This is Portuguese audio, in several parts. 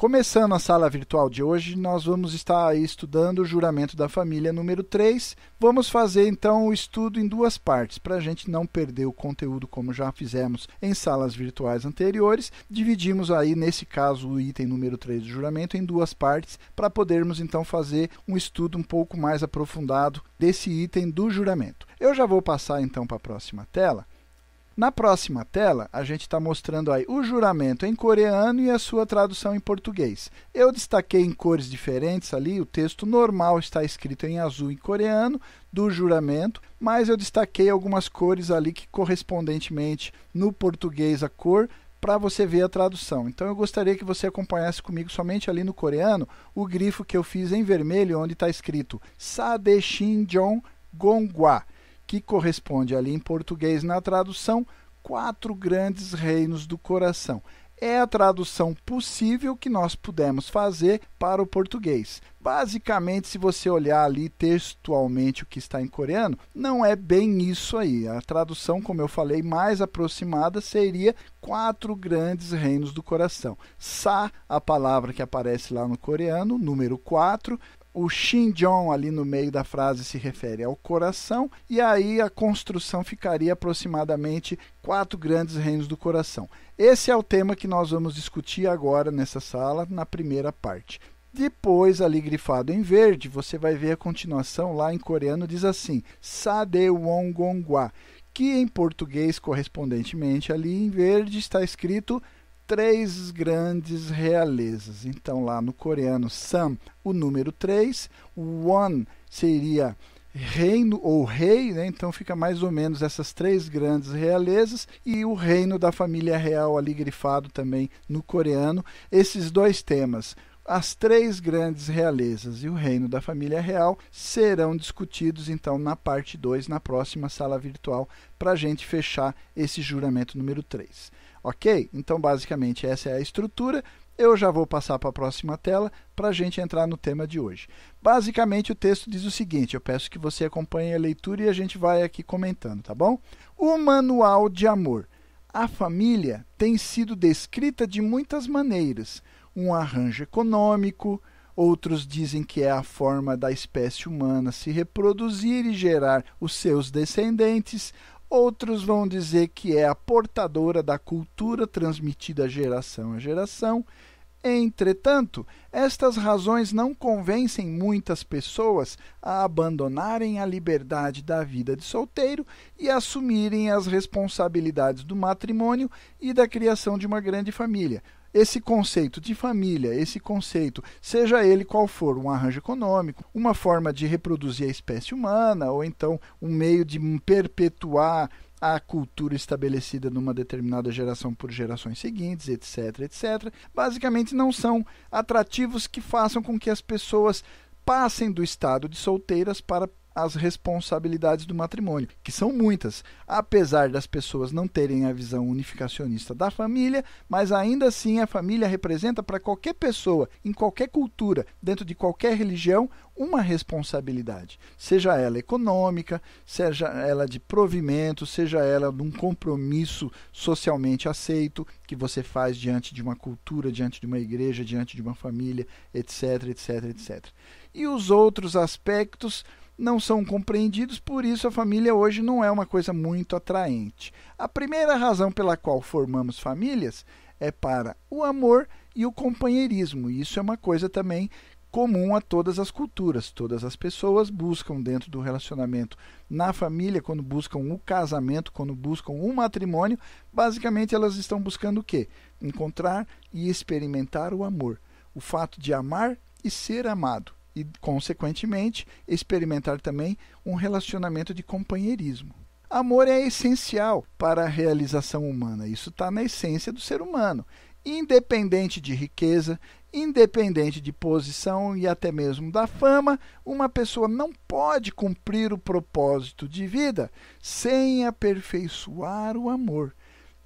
Começando a sala virtual de hoje, nós vamos estar aí estudando o juramento da família número 3. Vamos fazer então o estudo em duas partes, para a gente não perder o conteúdo como já fizemos em salas virtuais anteriores. Dividimos aí, nesse caso, o item número 3 do juramento em duas partes, para podermos então fazer um estudo um pouco mais aprofundado desse item do juramento. Eu já vou passar então para a próxima tela. Na próxima tela, a gente está mostrando aí o juramento em coreano e a sua tradução em português. Eu destaquei em cores diferentes ali, o texto normal está escrito em azul em coreano, do juramento, mas eu destaquei algumas cores ali que correspondentemente no português a cor, para você ver a tradução. Então, eu gostaria que você acompanhasse comigo somente ali no coreano, o grifo que eu fiz em vermelho, onde está escrito Sadeshinjeon Gongwa, que corresponde ali em português na tradução, 4 grandes reinos do coração. É a tradução possível que nós pudemos fazer para o português. Basicamente, se você olhar ali textualmente o que está em coreano, não é bem isso aí. A tradução, como eu falei, mais aproximada seria 4 grandes reinos do coração. Sa, a palavra que aparece lá no coreano, número 4. O Shinjeon ali no meio da frase se refere ao coração, e aí a construção ficaria aproximadamente 4 grandes reinos do coração. Esse é o tema que nós vamos discutir agora nessa sala, na primeira parte. Depois, ali grifado em verde, você vai ver a continuação lá em coreano, diz assim, Sadewongongwa, que em português, correspondentemente, ali em verde está escrito 3 grandes realezas. Então, lá no coreano, Sam, o número 3, Won seria reino ou rei, né? Então fica mais ou menos essas 3 grandes realezas, e o reino da família real ali grifado também no coreano. Esses dois temas, as 3 grandes realezas e o reino da família real, serão discutidos então na parte 2, na próxima sala virtual, para a gente fechar esse juramento número 3. Ok? Então, basicamente, essa é a estrutura. Eu já vou passar para a próxima tela para a gente entrar no tema de hoje. Basicamente, o texto diz o seguinte, eu peço que você acompanhe a leitura e a gente vai aqui comentando, tá bom? O manual de amor. A família tem sido descrita de muitas maneiras. Um arranjo econômico, outros dizem que é a forma da espécie humana se reproduzir e gerar os seus descendentes. Outros vão dizer que é a portadora da cultura transmitida geração a geração. Entretanto, estas razões não convencem muitas pessoas a abandonarem a liberdade da vida de solteiro e assumirem as responsabilidades do matrimônio e da criação de uma grande família. Esse conceito de família, esse conceito, seja ele qual for, um arranjo econômico, uma forma de reproduzir a espécie humana, ou então um meio de perpetuar a cultura estabelecida numa determinada geração por gerações seguintes, etc, etc. Basicamente, não são atrativos que façam com que as pessoas passem do estado de solteiras para as responsabilidades do matrimônio, que são muitas, apesar das pessoas não terem a visão unificacionista da família, mas ainda assim a família representa para qualquer pessoa, em qualquer cultura, dentro de qualquer religião, uma responsabilidade, seja ela econômica, seja ela de provimento, seja ela de um compromisso socialmente aceito que você faz diante de uma cultura, diante de uma igreja, diante de uma família, etc, etc, etc. E os outros aspectos não são compreendidos, por isso a família hoje não é uma coisa muito atraente. A primeira razão pela qual formamos famílias é para o amor e o companheirismo. Isso é uma coisa também comum a todas as culturas. Todas as pessoas buscam dentro do relacionamento na família, quando buscam o casamento, quando buscam o matrimônio, basicamente elas estão buscando o quê? Encontrar e experimentar o amor. O fato de amar e ser amado. E, consequentemente, experimentar também um relacionamento de companheirismo. Amor é essencial para a realização humana. Isso está na essência do ser humano. Independente de riqueza, independente de posição e até mesmo da fama, uma pessoa não pode cumprir o propósito de vida sem aperfeiçoar o amor.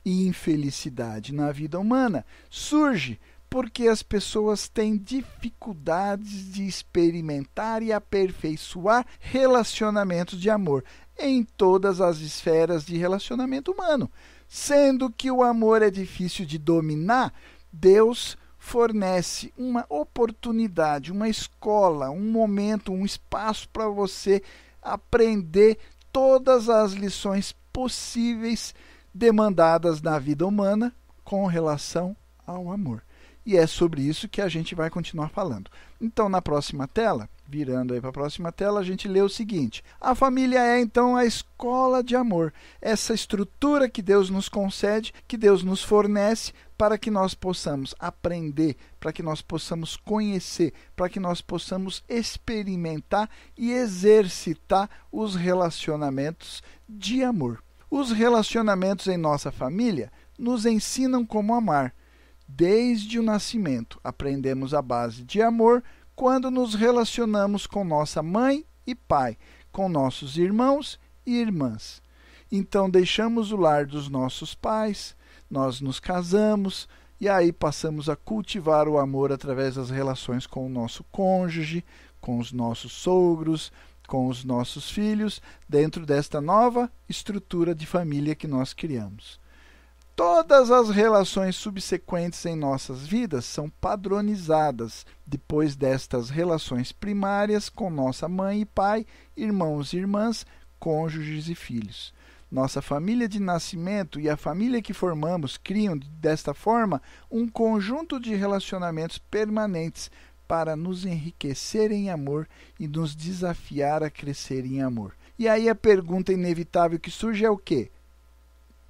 E infelicidade na vida humana surge porque as pessoas têm dificuldades de experimentar e aperfeiçoar relacionamentos de amor em todas as esferas de relacionamento humano. Sendo que o amor é difícil de dominar, Deus fornece uma oportunidade, uma escola, um momento, um espaço para você aprender todas as lições possíveis demandadas na vida humana com relação ao amor. E é sobre isso que a gente vai continuar falando. Então, na próxima tela, virando aí para a próxima tela, a gente lê o seguinte: a família é então a escola de amor, essa estrutura que Deus nos concede, que Deus nos fornece para que nós possamos aprender, para que nós possamos conhecer, para que nós possamos experimentar e exercitar os relacionamentos de amor. Os relacionamentos em nossa família nos ensinam como amar. Desde o nascimento, aprendemos a base de amor quando nos relacionamos com nossa mãe e pai, com nossos irmãos e irmãs. Então, deixamos o lar dos nossos pais, nós nos casamos e aí passamos a cultivar o amor através das relações com o nosso cônjuge, com os nossos sogros, com os nossos filhos, dentro desta nova estrutura de família que nós criamos. Todas as relações subsequentes em nossas vidas são padronizadas depois destas relações primárias com nossa mãe e pai, irmãos e irmãs, cônjuges e filhos. Nossa família de nascimento e a família que formamos criam, desta forma, um conjunto de relacionamentos permanentes para nos enriquecer em amor e nos desafiar a crescer em amor. E aí a pergunta inevitável que surge é o quê?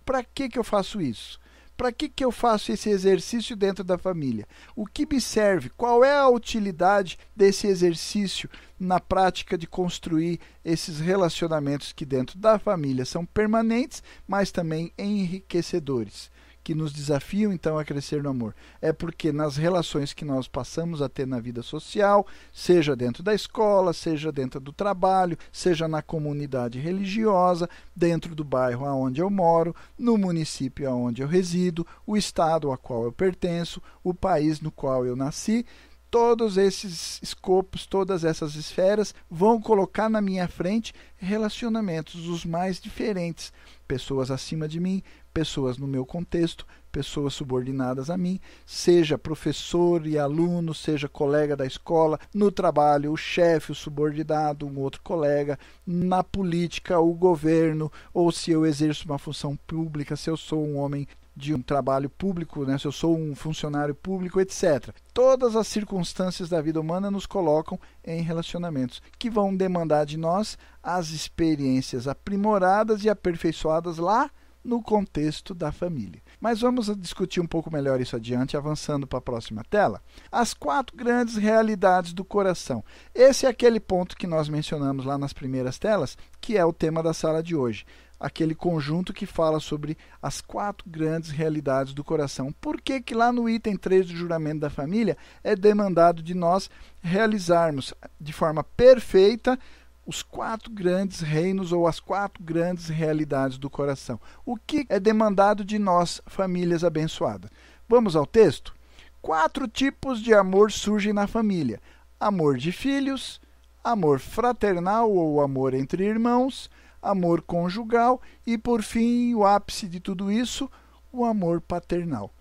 Para que eu faço isso? Para que eu faço esse exercício dentro da família? O que me serve? Qual é a utilidade desse exercício na prática de construir esses relacionamentos que dentro da família são permanentes, mas também enriquecedores, que nos desafiam então a crescer no amor? É porque nas relações que nós passamos a ter na vida social, seja dentro da escola, seja dentro do trabalho, seja na comunidade religiosa, dentro do bairro aonde eu moro, no município aonde eu resido, o estado ao qual eu pertenço, o país no qual eu nasci, todos esses escopos, todas essas esferas vão colocar na minha frente relacionamentos os mais diferentes. Pessoas acima de mim, pessoas no meu contexto, pessoas subordinadas a mim, seja professor e aluno, seja colega da escola, no trabalho, o chefe, o subordinado, um outro colega, na política, o governo, ou se eu exerço uma função pública, se eu sou um homem de um trabalho público, né, se eu sou um funcionário público, etc. Todas as circunstâncias da vida humana nos colocam em relacionamentos que vão demandar de nós as experiências aprimoradas e aperfeiçoadas lá no contexto da família. Mas vamos discutir um pouco melhor isso adiante, avançando para a próxima tela. As 4 grandes realidades do coração. Esse é aquele ponto que nós mencionamos lá nas primeiras telas, que é o tema da sala de hoje. Aquele conjunto que fala sobre as 4 grandes realidades do coração. Por que lá no item 3 do juramento da família é demandado de nós realizarmos de forma perfeita os 4 grandes reinos ou as 4 grandes realidades do coração? O que é demandado de nós, famílias abençoadas? Vamos ao texto? 4 tipos de amor surgem na família: amor de filhos, amor fraternal ou amor entre irmãos, amor conjugal e, por fim, o ápice de tudo isso, o amor paternal.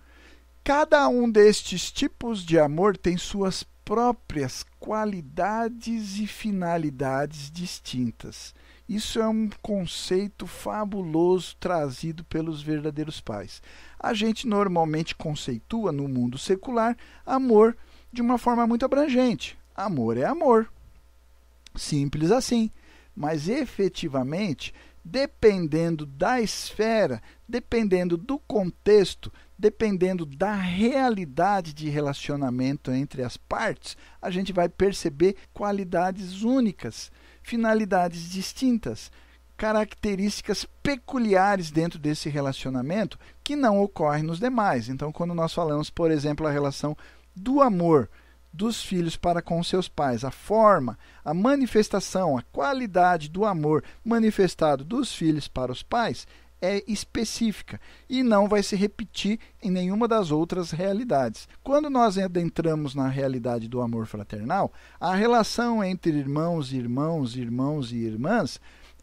Cada um destes tipos de amor tem suas próprias qualidades e finalidades distintas. Isso é um conceito fabuloso trazido pelos verdadeiros pais. A gente normalmente conceitua no mundo secular amor de uma forma muito abrangente. Amor é amor. Simples assim. Mas efetivamente, dependendo da esfera, dependendo do contexto, dependendo da realidade de relacionamento entre as partes, a gente vai perceber qualidades únicas, finalidades distintas, características peculiares dentro desse relacionamento que não ocorrem nos demais. Então, quando nós falamos, por exemplo, a relação do amor dos filhos para com seus pais, a forma, a manifestação, a qualidade do amor manifestado dos filhos para os pais é específica e não vai se repetir em nenhuma das outras realidades. Quando nós adentramos na realidade do amor fraternal, a relação entre irmãos, irmãos, irmãos e irmãs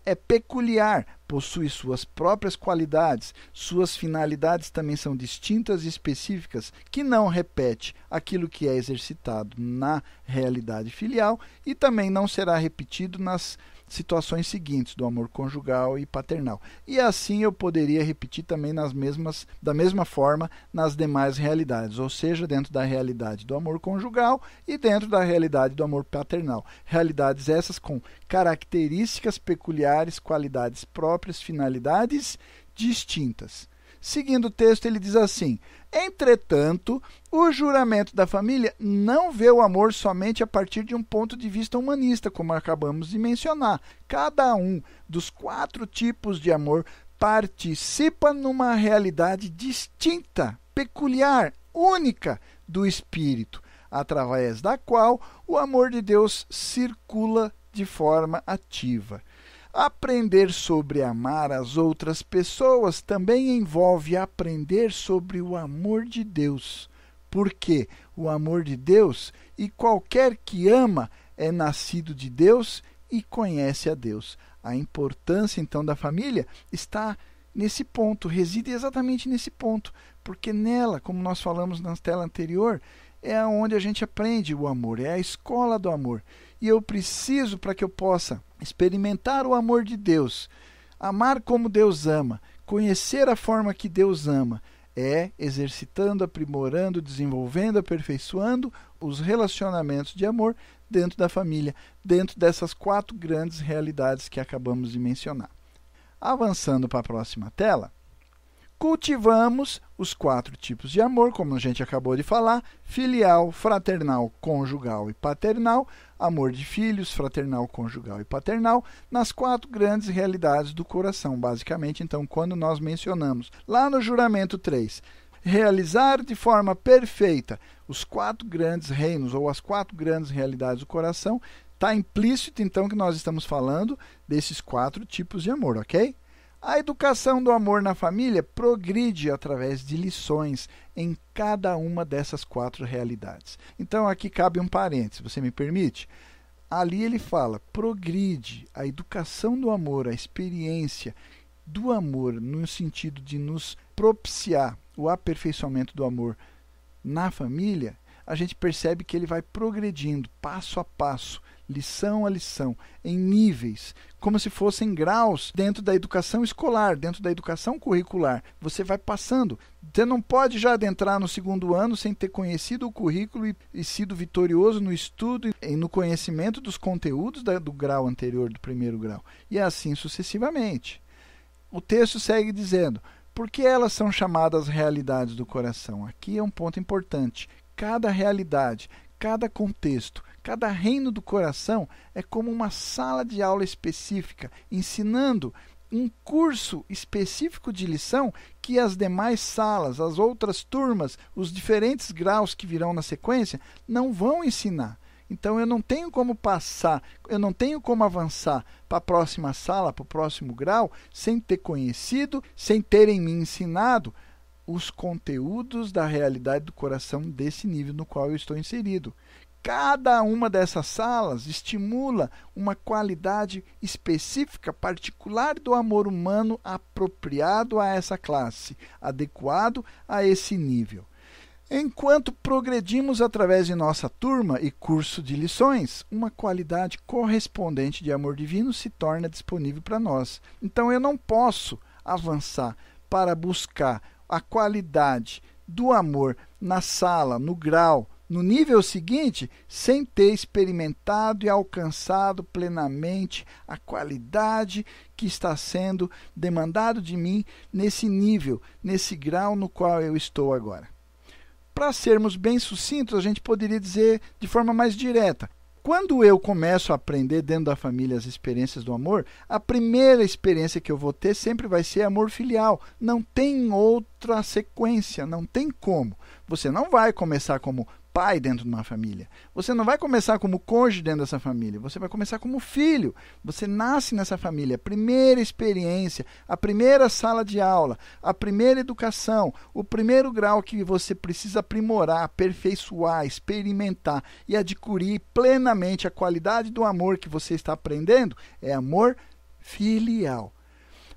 é peculiar, possui suas próprias qualidades, suas finalidades também são distintas e específicas, que não repete aquilo que é exercitado na realidade filial e também não será repetido nas situações seguintes do amor conjugal e paternal. E assim eu poderia repetir também da mesma forma nas demais realidades, ou seja, dentro da realidade do amor conjugal e dentro da realidade do amor paternal. Realidades essas com características peculiares, qualidades próprias, finalidades distintas. Seguindo o texto, ele diz assim: entretanto, o juramento da família não vê o amor somente a partir de um ponto de vista humanista, como acabamos de mencionar. Cada um dos 4 tipos de amor participa numa realidade distinta, peculiar, única do espírito, através da qual o amor de Deus circula de forma ativa. Aprender sobre amar as outras pessoas também envolve aprender sobre o amor de Deus, porque o amor de Deus e qualquer que ama é nascido de Deus e conhece a Deus. A importância, então, da família está nesse ponto, reside exatamente nesse ponto, porque nela, como nós falamos na tela anterior, é onde a gente aprende o amor, é a escola do amor. E eu preciso, para que eu possa experimentar o amor de Deus, amar como Deus ama, conhecer a forma que Deus ama, é exercitando, aprimorando, desenvolvendo, aperfeiçoando os relacionamentos de amor dentro da família, dentro dessas 4 grandes realidades que acabamos de mencionar. Avançando para a próxima tela, cultivamos os 4 tipos de amor, como a gente acabou de falar: filial, fraternal, conjugal e paternal, amor de filhos, fraternal, conjugal e paternal, nas 4 grandes realidades do coração. Basicamente, então, quando nós mencionamos lá no juramento 3, realizar de forma perfeita os 4 grandes reinos ou as 4 grandes realidades do coração, está implícito, então, que nós estamos falando desses 4 tipos de amor, ok? A educação do amor na família progride através de lições em cada uma dessas 4 realidades. Então, aqui cabe um parênteses, você me permite? Ali ele fala, progride a educação do amor, a experiência do amor, no sentido de nos propiciar o aperfeiçoamento do amor na família. A gente percebe que ele vai progredindo, passo a passo, lição a lição, em níveis, como se fossem graus dentro da educação escolar, dentro da educação curricular. Você vai passando. Você não pode já adentrar no 2º ano sem ter conhecido o currículo e sido vitorioso no estudo e no conhecimento dos conteúdos do grau anterior, do 1º grau. E assim sucessivamente. O texto segue dizendo: por que elas são chamadas realidades do coração? Aqui é um ponto importante. Cada realidade, cada contexto, cada reino do coração é como uma sala de aula específica, ensinando um curso específico de lição que as demais salas, as outras turmas, os diferentes graus que virão na sequência, não vão ensinar. Então, eu não tenho como passar, eu não tenho como avançar para a próxima sala, para o próximo grau, sem ter conhecido, sem terem me ensinado os conteúdos da realidade do coração desse nível no qual eu estou inserido. Cada uma dessas salas estimula uma qualidade específica, particular do amor humano apropriado a essa classe, adequado a esse nível. Enquanto progredimos através de nossa turma e curso de lições, uma qualidade correspondente de amor divino se torna disponível para nós. Então, eu não posso avançar para buscar a qualidade do amor na sala, no grau, no nível seguinte, sem ter experimentado e alcançado plenamente a qualidade que está sendo demandado de mim nesse nível, nesse grau no qual eu estou agora. Para sermos bem sucintos, a gente poderia dizer de forma mais direta: quando eu começo a aprender dentro da família as experiências do amor, a primeira experiência que eu vou ter sempre vai ser amor filial. Não tem outra sequência, não tem como. Você não vai começar como pai dentro de uma família. Você não vai começar como cônjuge dentro dessa família. Você vai começar como filho. Você nasce nessa família. A primeira experiência, a primeira sala de aula, a primeira educação, o primeiro grau que você precisa aprimorar, aperfeiçoar, experimentar e adquirir plenamente a qualidade do amor que você está aprendendo é amor filial.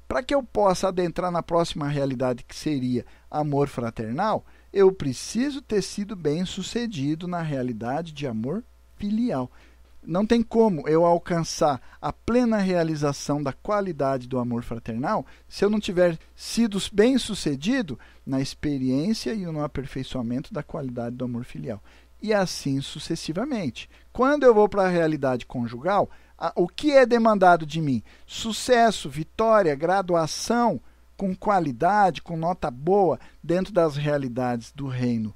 Para que eu possa adentrar na próxima realidade, que seria amor fraternal, eu preciso ter sido bem-sucedido na realidade de amor filial. Não tem como eu alcançar a plena realização da qualidade do amor fraternal se eu não tiver sido bem-sucedido na experiência e no aperfeiçoamento da qualidade do amor filial. E assim sucessivamente. Quando eu vou para a realidade conjugal, o que é demandado de mim? Sucesso, vitória, graduação com qualidade, com nota boa, dentro das realidades do reino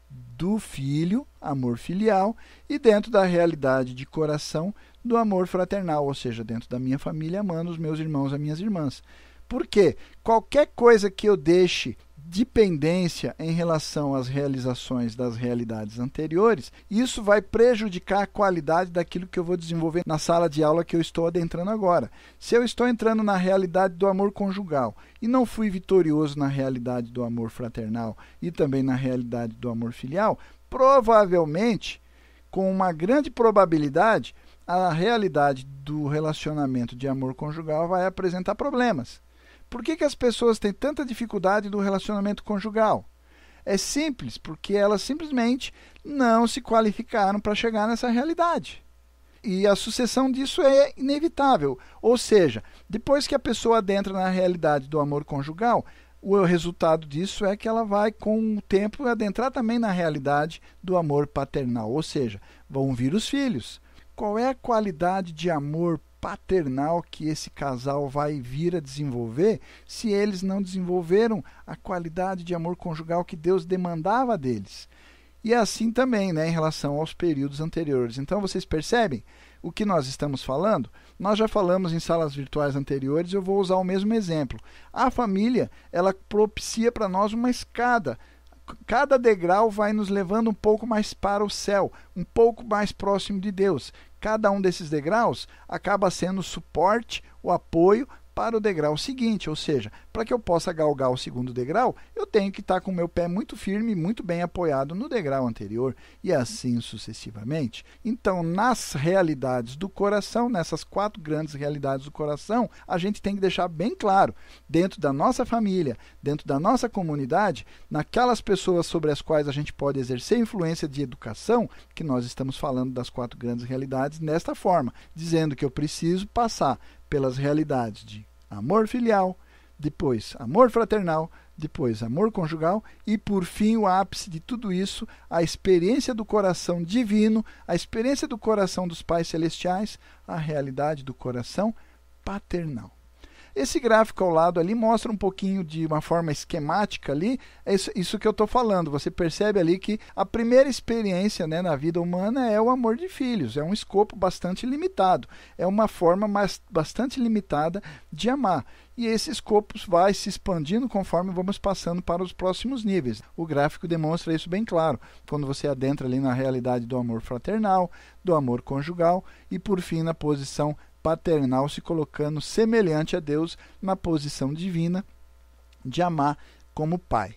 do filho, amor filial, e dentro da realidade de coração do amor fraternal, ou seja, dentro da minha família, amando os meus irmãos, as minhas irmãs. Por quê? Qualquer coisa que eu deixe dependência em relação às realizações das realidades anteriores, isso vai prejudicar a qualidade daquilo que eu vou desenvolver na sala de aula que eu estou adentrando agora. Se eu estou entrando na realidade do amor conjugal e não fui vitorioso na realidade do amor fraternal e também na realidade do amor filial, provavelmente, com uma grande probabilidade, a realidade do relacionamento de amor conjugal vai apresentar problemas. Por que as pessoas têm tanta dificuldade no relacionamento conjugal? É simples, porque elas simplesmente não se qualificaram para chegar nessa realidade. E a sucessão disso é inevitável. Ou seja, depois que a pessoa adentra na realidade do amor conjugal, o resultado disso é que ela vai, com o tempo, adentrar também na realidade do amor paternal. Ou seja, vão vir os filhos. Qual é a qualidade de amor paternal que esse casal vai vir a desenvolver se eles não desenvolveram a qualidade de amor conjugal que Deus demandava deles? E assim também, em relação aos períodos anteriores. Então, vocês percebem o que nós estamos falando? Nós já falamos em salas virtuais anteriores, eu vou usar o mesmo exemplo. A família, ela propicia para nós uma escada. Cada degrau vai nos levando um pouco mais para o céu, um pouco mais próximo de Deus. Cada um desses degraus acaba sendo o suporte, o apoio para o degrau seguinte, ou seja, para que eu possa galgar o segundo degrau, eu tenho que estar com o meu pé muito firme, muito bem apoiado no degrau anterior, e assim sucessivamente. Então, nas realidades do coração, nessas 4 grandes realidades do coração, a gente tem que deixar bem claro, dentro da nossa família, dentro da nossa comunidade, naquelas pessoas sobre as quais a gente pode exercer influência de educação, que nós estamos falando das 4 grandes realidades nesta forma, dizendo que eu preciso passar pelas realidades de amor filial, depois amor fraternal, depois amor conjugal e, por fim, o ápice de tudo isso, a experiência do coração divino, a experiência do coração dos pais celestiais, a realidade do coração paternal. Esse gráfico ao lado ali mostra um pouquinho de uma forma esquemática ali, isso que eu estou falando. Você percebe ali que a primeira experiência na vida humana é o amor de filhos, é um escopo bastante limitado, é uma forma bastante limitada de amar. E esse escopo vai se expandindo conforme vamos passando para os próximos níveis. O gráfico demonstra isso bem claro, quando você adentra ali na realidade do amor fraternal, do amor conjugal e, por fim, na posição paternal, se colocando semelhante a Deus na posição divina de amar como pai.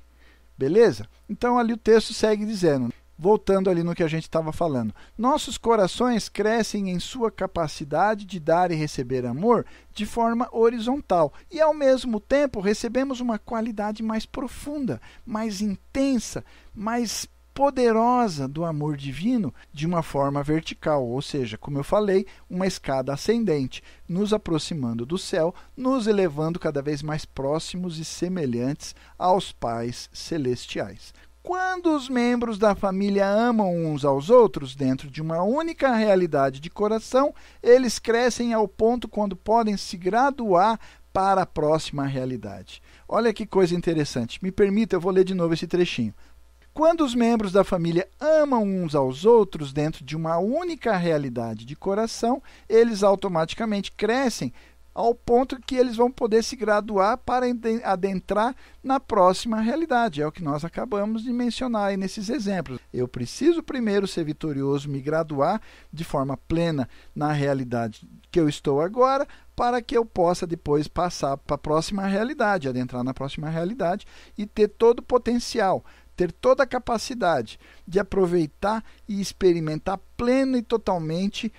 Beleza? Então ali o texto segue dizendo, voltando ali no que a gente estava falando, nossos corações crescem em sua capacidade de dar e receber amor de forma horizontal e, ao mesmo tempo, recebemos uma qualidade mais profunda, mais intensa, mais poderosa do amor divino de uma forma vertical, ou seja, como eu falei, uma escada ascendente, nos aproximando do céu, nos elevando cada vez mais próximos e semelhantes aos pais celestiais. Quando os membros da família amam uns aos outros dentro de uma única realidade de coração, eles crescem ao ponto quando podem se graduar para a próxima realidade. Olha que coisa interessante. Me permita, eu vou ler de novo esse trechinho. Quando os membros da família amam uns aos outros dentro de uma única realidade de coração, eles automaticamente crescem ao ponto que eles vão poder se graduar para adentrar na próxima realidade. É o que nós acabamos de mencionar aí nesses exemplos. Eu preciso primeiro ser vitorioso, me graduar de forma plena na realidade que eu estou agora, para que eu possa depois passar para a próxima realidade, adentrar na próxima realidade e ter todo o potencial, ter toda a capacidade de aproveitar e experimentar pleno e totalmente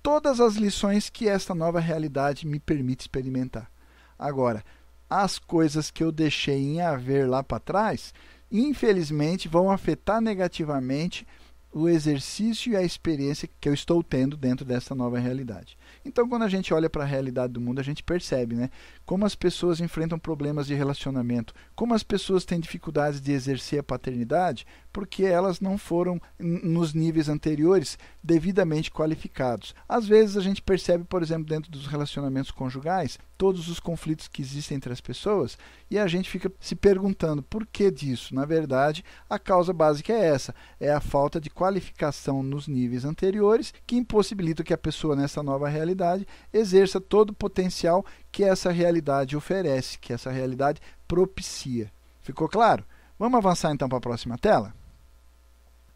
todas as lições que esta nova realidade me permite experimentar. Agora, as coisas que eu deixei em haver lá para trás, infelizmente, vão afetar negativamente o exercício e a experiência que eu estou tendo dentro dessa nova realidade. Então, quando a gente olha para a realidade do mundo, a gente percebe, né, como as pessoas enfrentam problemas de relacionamento, como as pessoas têm dificuldades de exercer a paternidade, porque elas não foram, nos níveis anteriores, devidamente qualificados. Às vezes a gente percebe, por exemplo, dentro dos relacionamentos conjugais, todos os conflitos que existem entre as pessoas, e a gente fica se perguntando por que disso. Na verdade, a causa básica é essa, é a falta de qualificação nos níveis anteriores, que impossibilita que a pessoa, nessa nova realidade, exerça todo o potencial que essa realidade oferece, que essa realidade propicia. Ficou claro? Vamos avançar então para a próxima tela?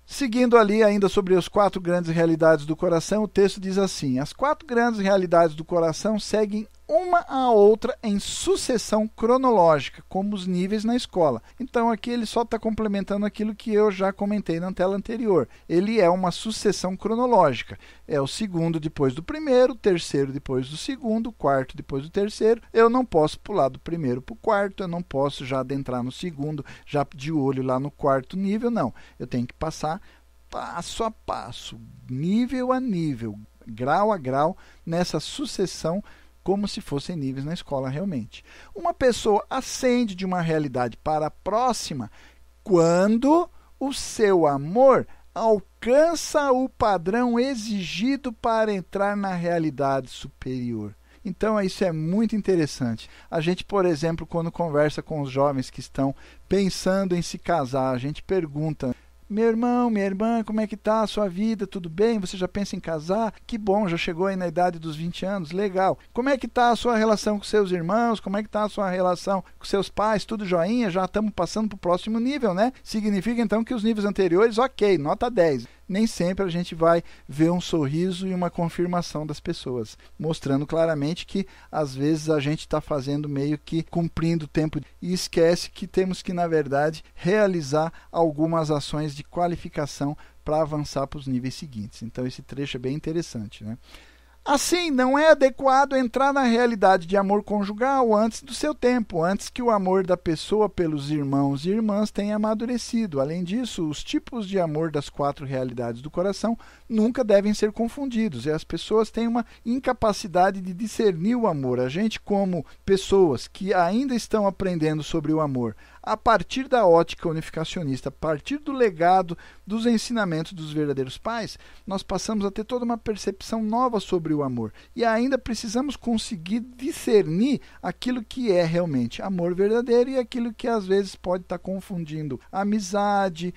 Seguindo ali ainda sobre as 4 grandes realidades do coração, o texto diz assim: as 4 grandes realidades do coração seguem uma a outra em sucessão cronológica, como os níveis na escola. Então aqui ele só está complementando aquilo que eu já comentei na tela anterior. Ele é uma sucessão cronológica. É o segundo depois do primeiro, o terceiro depois do segundo, o quarto depois do terceiro. Eu não posso pular do primeiro para o quarto, eu não posso já adentrar no segundo, já de olho lá no quarto nível, não. Eu tenho que passar passo a passo, nível a nível, grau a grau, nessa sucessão, como se fossem níveis na escola realmente. Uma pessoa ascende de uma realidade para a próxima quando o seu amor alcança o padrão exigido para entrar na realidade superior. Então, isso é muito interessante. A gente, por exemplo, quando conversa com os jovens que estão pensando em se casar, a gente pergunta: meu irmão, minha irmã, como é que está a sua vida? Tudo bem? Você já pensa em casar? Que bom, já chegou aí na idade dos 20 anos, legal. Como é que está a sua relação com seus irmãos? Como é que está a sua relação com seus pais? Tudo joinha? Já estamos passando para o próximo nível, né? Significa então que os níveis anteriores, ok, nota 10. Nem sempre a gente vai ver um sorriso e uma confirmação das pessoas, mostrando claramente que às vezes a gente está fazendo meio que cumprindo o tempo e esquece que temos que, na verdade, realizar algumas ações de qualificação para avançar para os níveis seguintes. Então esse trecho é bem interessante, né? Assim, não é adequado entrar na realidade de amor conjugal antes do seu tempo, antes que o amor da pessoa pelos irmãos e irmãs tenha amadurecido. Além disso, os tipos de amor das 4 realidades do coração nunca devem ser confundidos, e as pessoas têm uma incapacidade de discernir o amor. A gente, como pessoas que ainda estão aprendendo sobre o amor, a partir da ótica unificacionista, a partir do legado dos ensinamentos dos verdadeiros pais, nós passamos a ter toda uma percepção nova sobre o amor. E ainda precisamos conseguir discernir aquilo que é realmente amor verdadeiro e aquilo que às vezes pode estar confundindo amizade,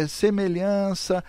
semelhança,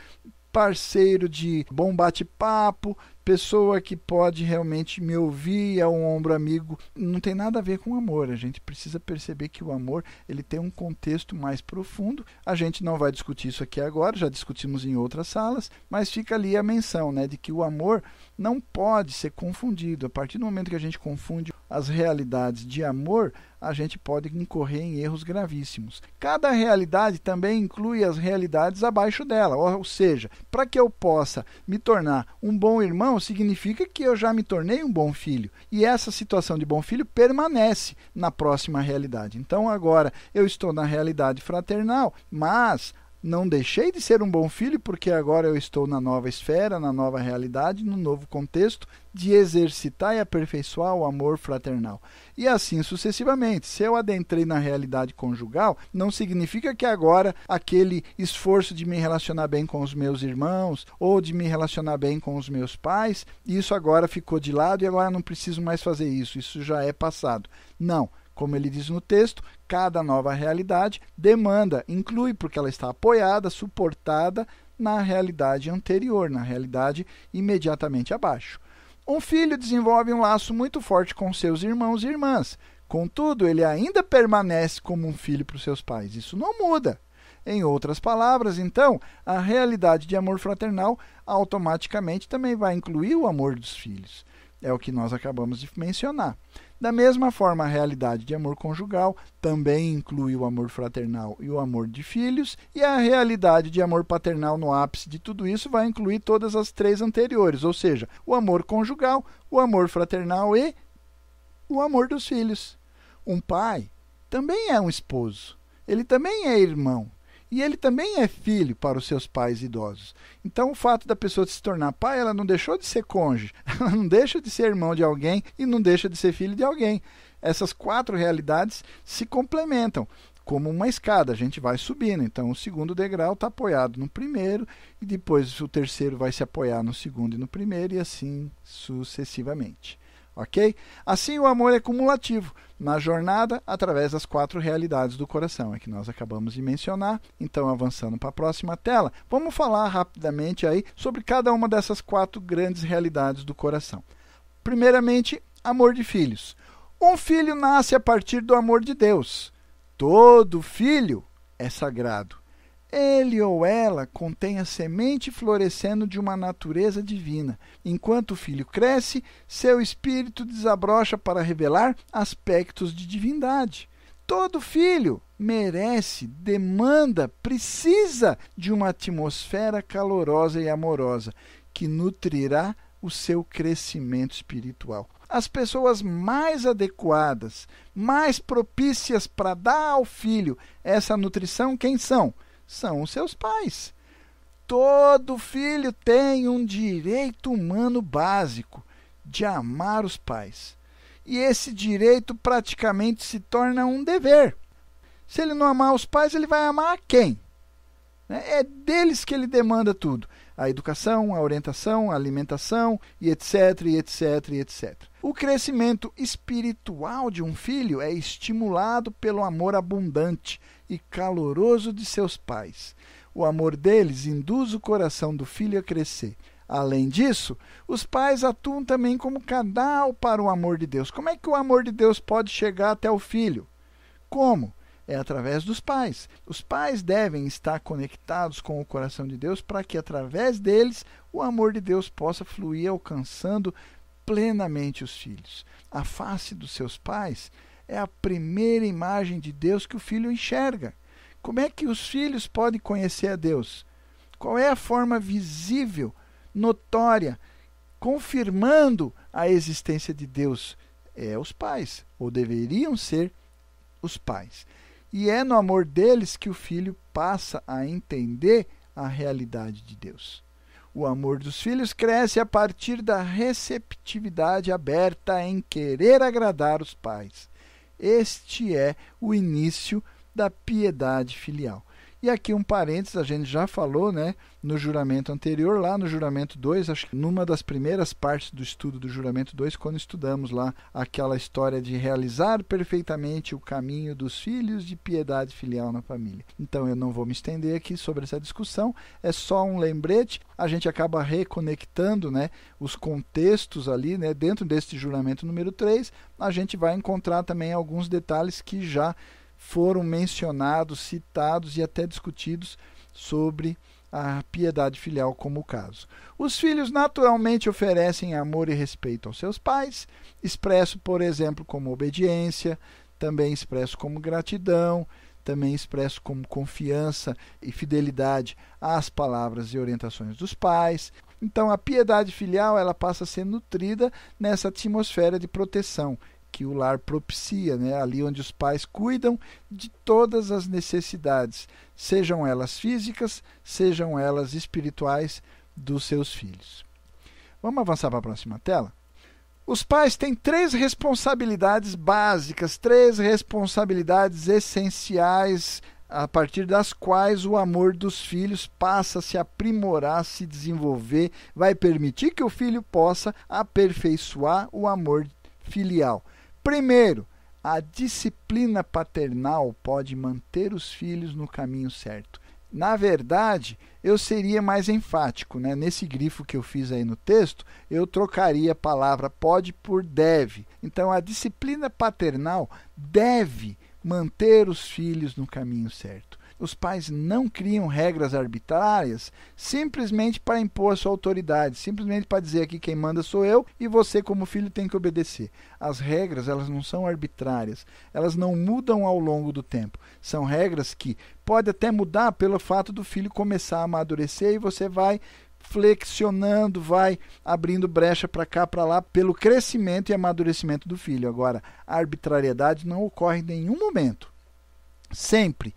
parceiro de bom bate-papo, pessoa que pode realmente me ouvir, é um ombro amigo. Não tem nada a ver com amor. A gente precisa perceber que o amor ele tem um contexto mais profundo. A gente não vai discutir isso aqui agora, já discutimos em outras salas, mas fica ali a menção, né, de que o amor não pode ser confundido. A partir do momento que a gente confunde as realidades de amor, a gente pode incorrer em erros gravíssimos. Cada realidade também inclui as realidades abaixo dela, ou seja, para que eu possa me tornar um bom irmão, significa que eu já me tornei um bom filho. E essa situação de bom filho permanece na próxima realidade. Então agora eu estou na realidade fraternal, mas não deixei de ser um bom filho porque agora eu estou na nova esfera, na nova realidade, no novo contexto de exercitar e aperfeiçoar o amor fraternal. E assim sucessivamente. Se eu adentrei na realidade conjugal, não significa que agora aquele esforço de me relacionar bem com os meus irmãos ou de me relacionar bem com os meus pais, isso agora ficou de lado e agora não preciso mais fazer isso, isso já é passado. Não. Como ele diz no texto, cada nova realidade demanda, inclui, porque ela está apoiada, suportada na realidade anterior, na realidade imediatamente abaixo. Um filho desenvolve um laço muito forte com seus irmãos e irmãs. Contudo, ele ainda permanece como um filho para os seus pais. Isso não muda. Em outras palavras, então, a realidade de amor fraternal automaticamente também vai incluir o amor dos filhos. É o que nós acabamos de mencionar. Da mesma forma, a realidade de amor conjugal também inclui o amor fraternal e o amor de filhos, e a realidade de amor paternal no ápice de tudo isso vai incluir todas as três anteriores, ou seja, o amor conjugal, o amor fraternal e o amor dos filhos. Um pai também é um esposo, ele também é irmão, e ele também é filho para os seus pais idosos. Então, o fato da pessoa se tornar pai, ela não deixou de ser cônjuge, ela não deixa de ser irmão de alguém e não deixa de ser filho de alguém. Essas quatro realidades se complementam, como uma escada, a gente vai subindo. Então, o segundo degrau está apoiado no primeiro, e depois o terceiro vai se apoiar no segundo e no primeiro, e assim sucessivamente. Ok? Assim, o amor é cumulativo na jornada através das quatro realidades do coração, é que nós acabamos de mencionar. Então, avançando para a próxima tela, vamos falar rapidamente aí sobre cada uma dessas quatro grandes realidades do coração. Primeiramente, amor de filhos. Um filho nasce a partir do amor de Deus. Todo filho é sagrado. Ele ou ela contém a semente florescendo de uma natureza divina. Enquanto o filho cresce, seu espírito desabrocha para revelar aspectos de divindade. Todo filho merece, demanda, precisa de uma atmosfera calorosa e amorosa que nutrirá o seu crescimento espiritual. As pessoas mais adequadas, mais propícias para dar ao filho essa nutrição, quem são? São os seus pais. Todo filho tem um direito humano básico de amar os pais. E esse direito praticamente se torna um dever. Se ele não amar os pais, ele vai amar quem? É deles que ele demanda tudo. A educação, a orientação, a alimentação, e etc, e etc, e etc. O crescimento espiritual de um filho é estimulado pelo amor abundante e caloroso de seus pais. O amor deles induz o coração do filho a crescer. Além disso, os pais atuam também como canal para o amor de Deus. Como é que o amor de Deus pode chegar até o filho? Como? É através dos pais. Os pais devem estar conectados com o coração de Deus para que, através deles, o amor de Deus possa fluir, alcançando plenamente os filhos. A face dos seus pais é a primeira imagem de Deus que o filho enxerga. Como é que os filhos podem conhecer a Deus? Qual é a forma visível, notória, confirmando a existência de Deus? É os pais, ou deveriam ser os pais. E é no amor deles que o filho passa a entender a realidade de Deus. O amor dos filhos cresce a partir da receptividade aberta em querer agradar os pais. Este é o início da piedade filial. E aqui um parênteses, a gente já falou, né, no juramento anterior, lá no juramento 2, acho que numa das primeiras partes do estudo do juramento 2, quando estudamos lá aquela história de realizar perfeitamente o caminho dos filhos de piedade filial na família. Então eu não vou me estender aqui sobre essa discussão, é só um lembrete, a gente acaba reconectando, né, os contextos ali, né, dentro deste juramento número 3, a gente vai encontrar também alguns detalhes que já foram mencionados, citados e até discutidos sobre a piedade filial como o caso. Os filhos naturalmente oferecem amor e respeito aos seus pais, expresso, por exemplo, como obediência, também expresso como gratidão, também expresso como confiança e fidelidade às palavras e orientações dos pais. Então, a piedade filial ela passa a ser nutrida nessa atmosfera de proteção que o lar propicia, né? Ali onde os pais cuidam de todas as necessidades, sejam elas físicas, sejam elas espirituais, dos seus filhos. Vamos avançar para a próxima tela? Os pais têm 3 responsabilidades básicas, 3 responsabilidades essenciais, a partir das quais o amor dos filhos passa a se aprimorar, se desenvolver, vai permitir que o filho possa aperfeiçoar o amor filial. Primeiro, a disciplina paternal pode manter os filhos no caminho certo. Na verdade, eu seria mais enfático, né? Nesse grifo que eu fiz aí no texto, eu trocaria a palavra pode por deve. Então, a disciplina paternal deve manter os filhos no caminho certo. Os pais não criam regras arbitrárias simplesmente para impor a sua autoridade, simplesmente para dizer aqui quem manda sou eu e você como filho tem que obedecer. As regras, elas não são arbitrárias, elas não mudam ao longo do tempo. São regras que podem até mudar pelo fato do filho começar a amadurecer e você vai flexionando, vai abrindo brecha para cá, para lá, pelo crescimento e amadurecimento do filho. Agora, a arbitrariedade não ocorre em nenhum momento. Sempre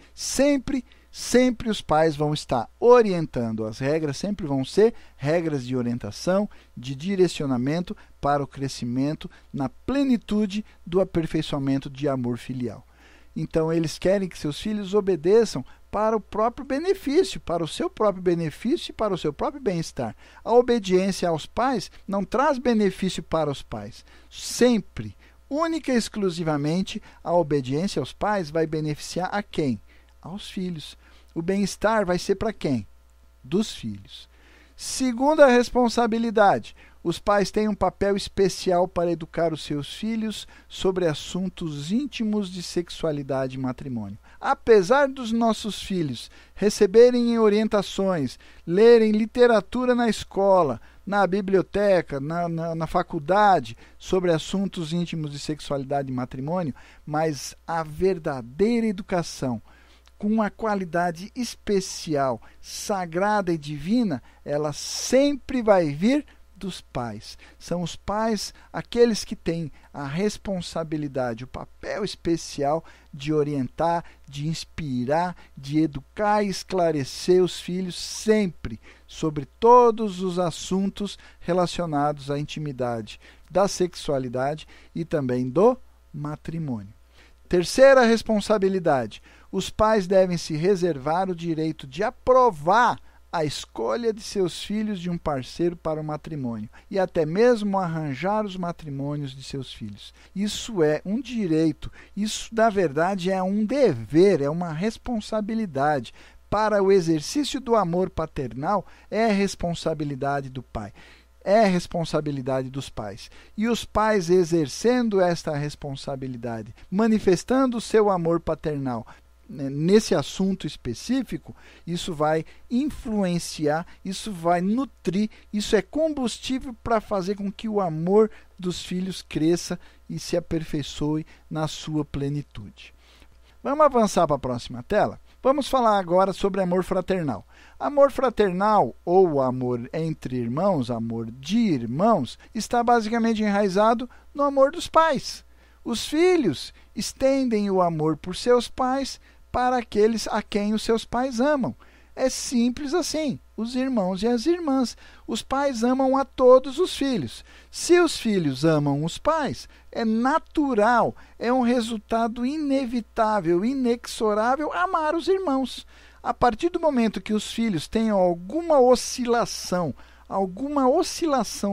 os pais vão estar orientando. As regras sempre vão ser regras de orientação, de direcionamento para o crescimento na plenitude do aperfeiçoamento de amor filial. Então, eles querem que seus filhos obedeçam para o próprio benefício, para o seu próprio benefício e para o seu próprio bem-estar. A obediência aos pais não traz benefício para os pais. Sempre, única e exclusivamente, a obediência aos pais vai beneficiar a quem? Aos filhos. O bem-estar vai ser para quem? Dos filhos. Segunda responsabilidade. Os pais têm um papel especial para educar os seus filhos sobre assuntos íntimos de sexualidade e matrimônio. Apesar dos nossos filhos receberem orientações, lerem literatura na escola, na biblioteca, na faculdade, sobre assuntos íntimos de sexualidade e matrimônio, mas a verdadeira educação, com uma qualidade especial, sagrada e divina, ela sempre vai vir dos pais. São os pais aqueles que têm a responsabilidade, o papel especial de orientar, de inspirar, de educar e esclarecer os filhos sempre sobre todos os assuntos relacionados à intimidade, da sexualidade e também do matrimônio. Terceira responsabilidade. Os pais devem se reservar o direito de aprovar a escolha de seus filhos de um parceiro para o matrimônio e até mesmo arranjar os matrimônios de seus filhos. Isso é um direito, isso na verdade é um dever, é uma responsabilidade. Para o exercício do amor paternal é responsabilidade do pai. É responsabilidade dos pais. E os pais exercendo esta responsabilidade, manifestando o seu amor paternal, nesse assunto específico, isso vai influenciar, isso vai nutrir, isso é combustível para fazer com que o amor dos filhos cresça e se aperfeiçoe na sua plenitude. Vamos avançar para a próxima tela? Vamos falar agora sobre amor fraternal. Amor fraternal, ou amor entre irmãos, amor de irmãos, está basicamente enraizado no amor dos pais. Os filhos estendem o amor por seus pais para aqueles a quem os seus pais amam. É simples assim, os irmãos e as irmãs. Os pais amam a todos os filhos. Se os filhos amam os pais, é natural, é um resultado inevitável, inexorável amar os irmãos. A partir do momento que os filhos tenham alguma oscilação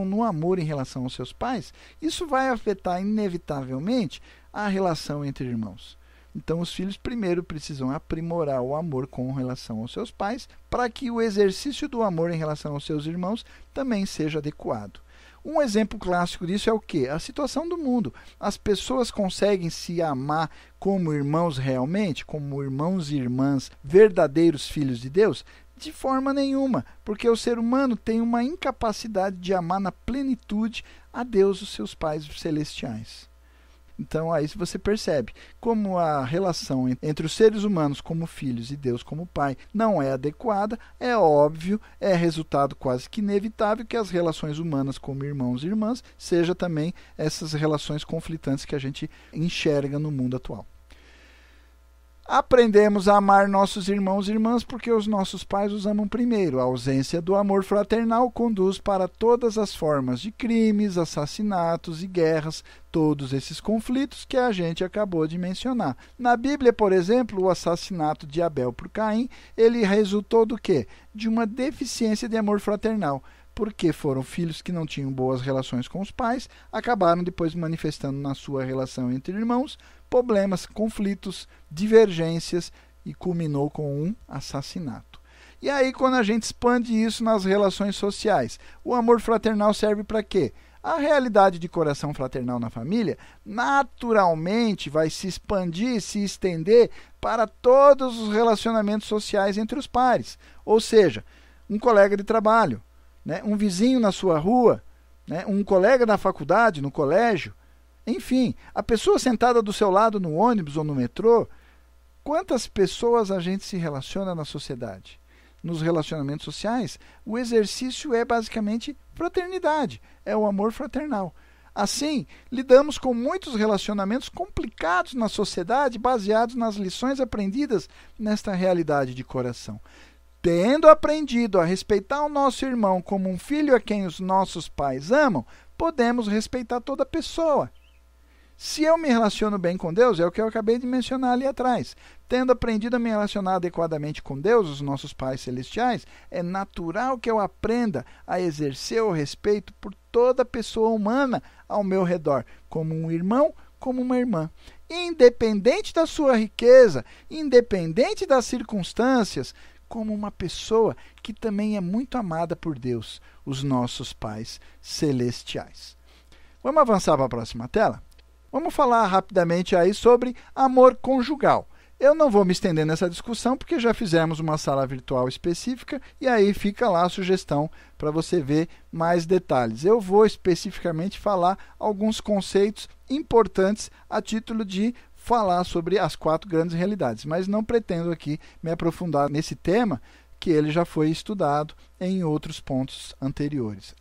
no amor em relação aos seus pais, isso vai afetar inevitavelmente a relação entre irmãos. Então, os filhos primeiro precisam aprimorar o amor com relação aos seus pais, para que o exercício do amor em relação aos seus irmãos também seja adequado. Um exemplo clássico disso é o quê? A situação do mundo. As pessoas conseguem se amar como irmãos realmente, como irmãos e irmãs, verdadeiros filhos de Deus? De forma nenhuma, porque o ser humano tem uma incapacidade de amar na plenitude a Deus, os seus pais celestiais. Então, aí você percebe como a relação entre os seres humanos como filhos e Deus como pai não é adequada. É óbvio, é resultado quase que inevitável que as relações humanas como irmãos e irmãs sejam também essas relações conflitantes que a gente enxerga no mundo atual. Aprendemos a amar nossos irmãos e irmãs porque os nossos pais os amam primeiro. A ausência do amor fraternal conduz para todas as formas de crimes, assassinatos e guerras, todos esses conflitos que a gente acabou de mencionar. Na Bíblia, por exemplo, o assassinato de Abel por Caim, ele resultou do quê? De uma deficiência de amor fraternal. Porque foram filhos que não tinham boas relações com os pais, acabaram depois manifestando na sua relação entre irmãos problemas, conflitos, divergências e culminou com um assassinato. E aí, quando a gente expande isso nas relações sociais, o amor fraternal serve para quê? a realidade de coração fraternal na família naturalmente vai se expandir, se estender para todos os relacionamentos sociais entre os pares. Ou seja, um colega de trabalho, né? Um vizinho na sua rua, né? Um colega na faculdade, no colégio. Enfim, a pessoa sentada do seu lado no ônibus ou no metrô. Quantas pessoas a gente se relaciona na sociedade? Nos relacionamentos sociais, o exercício é basicamente fraternidade, é o amor fraternal. Assim, lidamos com muitos relacionamentos complicados na sociedade baseados nas lições aprendidas nesta realidade de coração. Tendo aprendido a respeitar o nosso irmão como um filho a quem os nossos pais amam, podemos respeitar toda pessoa. Se eu me relaciono bem com Deus, é o que eu acabei de mencionar ali atrás. Tendo aprendido a me relacionar adequadamente com Deus, os nossos pais celestiais, é natural que eu aprenda a exercer o respeito por toda pessoa humana ao meu redor, como um irmão, como uma irmã. Independente da sua riqueza, independente das circunstâncias, como uma pessoa que também é muito amada por Deus, os nossos pais celestiais. Vamos avançar para a próxima tela? Vamos falar rapidamente aí sobre amor conjugal. Eu não vou me estender nessa discussão porque já fizemos uma sala virtual específica e aí fica lá a sugestão para você ver mais detalhes. Eu vou especificamente falar alguns conceitos importantes a título de falar sobre as 4 grandes realidades, mas não pretendo aqui me aprofundar nesse tema, que ele já foi estudado em outros pontos anteriores.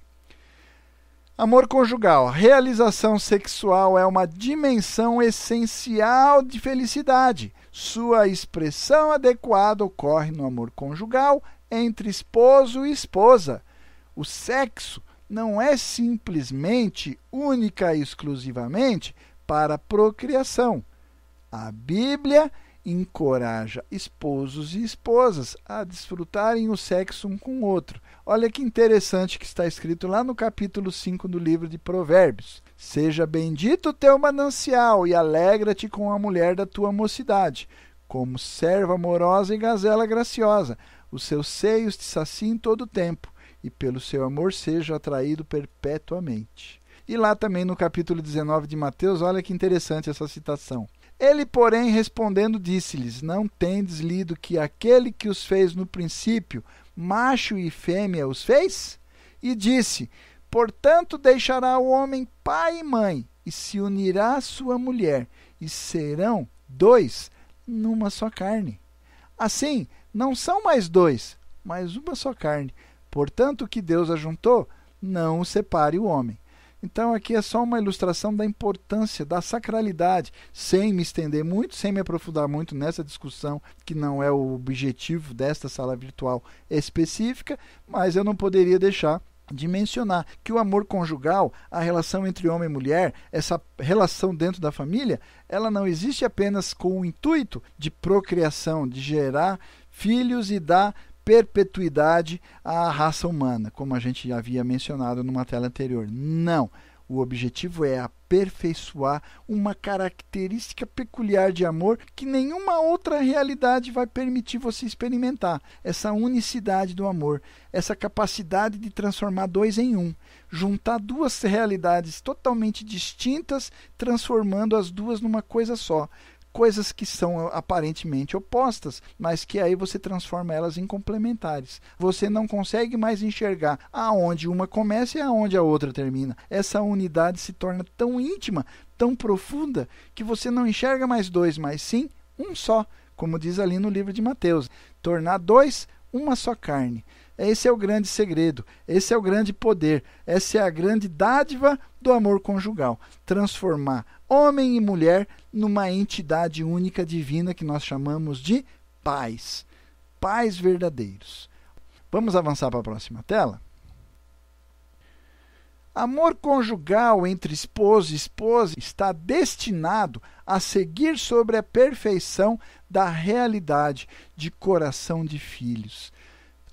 Amor conjugal. Realização sexual é uma dimensão essencial de felicidade. Sua expressão adequada ocorre no amor conjugal entre esposo e esposa. O sexo não é simplesmente, única e exclusivamente para a procriação. A Bíblia encoraja esposos e esposas a desfrutarem o sexo um com o outro. Olha que interessante que está escrito lá no capítulo 5 do livro de Provérbios. Seja bendito o teu manancial e alegra-te com a mulher da tua mocidade, como serva amorosa e gazela graciosa. Os seus seios te saciem todo o tempo, e pelo seu amor seja atraído perpetuamente. E lá também no capítulo 19 de Mateus, olha que interessante essa citação. Ele, porém, respondendo, disse-lhes: Não tendes lido que aquele que os fez no princípio, macho e fêmea os fez? E disse: Portanto, deixará o homem pai e mãe, e se unirá à sua mulher, e serão 2 numa só carne. Assim, não são mais 2, mas uma só carne. Portanto, o que Deus ajuntou, não o separe o homem. Então, aqui é só uma ilustração da importância, da sacralidade, sem me estender muito, sem me aprofundar muito nessa discussão, que não é o objetivo desta sala virtual específica, mas eu não poderia deixar de mencionar que o amor conjugal, a relação entre homem e mulher, essa relação dentro da família, ela não existe apenas com o intuito de procriação, de gerar filhos e dar perpetuidade à raça humana, como a gente já havia mencionado numa tela anterior. Não. O objetivo é aperfeiçoar uma característica peculiar de amor que nenhuma outra realidade vai permitir você experimentar. Essa unicidade do amor, essa capacidade de transformar 2 em 1, juntar 2 realidades totalmente distintas, transformando as 2 numa coisa só. Coisas que são aparentemente opostas, mas que aí você transforma elas em complementares. Você não consegue mais enxergar aonde uma começa e aonde a outra termina. Essa unidade se torna tão íntima, tão profunda, que você não enxerga mais 2, mas sim um só, como diz ali no livro de Mateus. Tornar 2 uma só carne. Esse é o grande segredo, esse é o grande poder, essa é a grande dádiva do amor conjugal. Transformar homem e mulher numa entidade única divina que nós chamamos de pais. Pais verdadeiros. Vamos avançar para a próxima tela? Amor conjugal entre esposo e esposa está destinado a seguir sobre a perfeição da realidade de coração de filhos.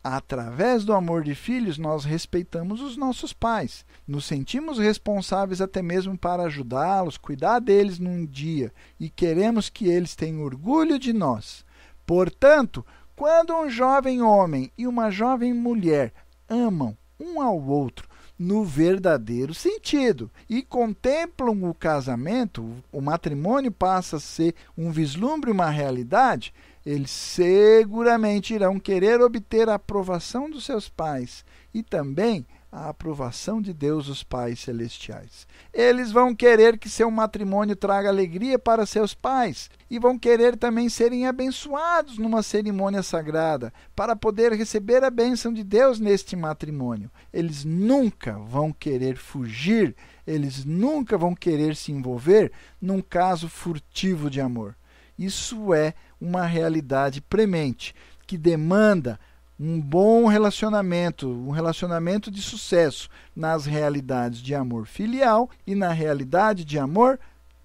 Através do amor de filhos, nós respeitamos os nossos pais, nos sentimos responsáveis até mesmo para ajudá-los, cuidar deles num dia, e queremos que eles tenham orgulho de nós. Portanto, quando um jovem homem e uma jovem mulher amam um ao outro, no verdadeiro sentido e contemplam o casamento, o matrimônio passa a ser um vislumbre, uma realidade, eles seguramente irão querer obter a aprovação dos seus pais e também a aprovação de Deus, os pais celestiais. Eles vão querer que seu matrimônio traga alegria para seus pais e vão querer também serem abençoados numa cerimônia sagrada para poder receber a bênção de Deus neste matrimônio. Eles nunca vão querer fugir, eles nunca vão querer se envolver num caso furtivo de amor. Isso é uma realidade premente que demanda um bom relacionamento, um relacionamento de sucesso nas realidades de amor filial e na realidade de amor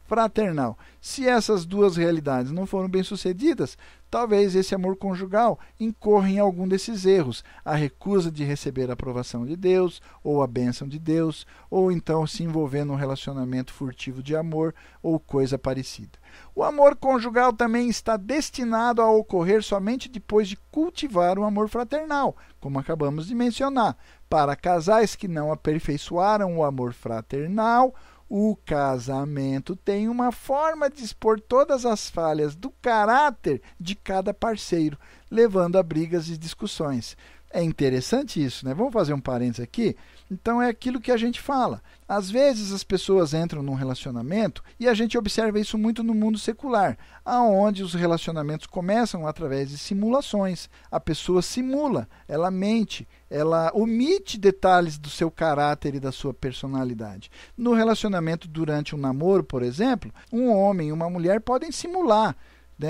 fraternal. Se essas duas realidades não foram bem-sucedidas, talvez esse amor conjugal incorra em algum desses erros, a recusa de receber a aprovação de Deus, ou a bênção de Deus, ou então se envolver num relacionamento furtivo de amor, ou coisa parecida. O amor conjugal também está destinado a ocorrer somente depois de cultivar o amor fraternal, como acabamos de mencionar. Para casais que não aperfeiçoaram o amor fraternal, o casamento tem uma forma de expor todas as falhas do caráter de cada parceiro, levando a brigas e discussões. É interessante isso, né? Vamos fazer um parênteses aqui? Então é aquilo que a gente fala. Às vezes as pessoas entram num relacionamento e a gente observa isso muito no mundo secular, aonde os relacionamentos começam através de simulações. A pessoa simula, ela mente, ela omite detalhes do seu caráter e da sua personalidade. No relacionamento durante um namoro, por exemplo, um homem e uma mulher podem simular.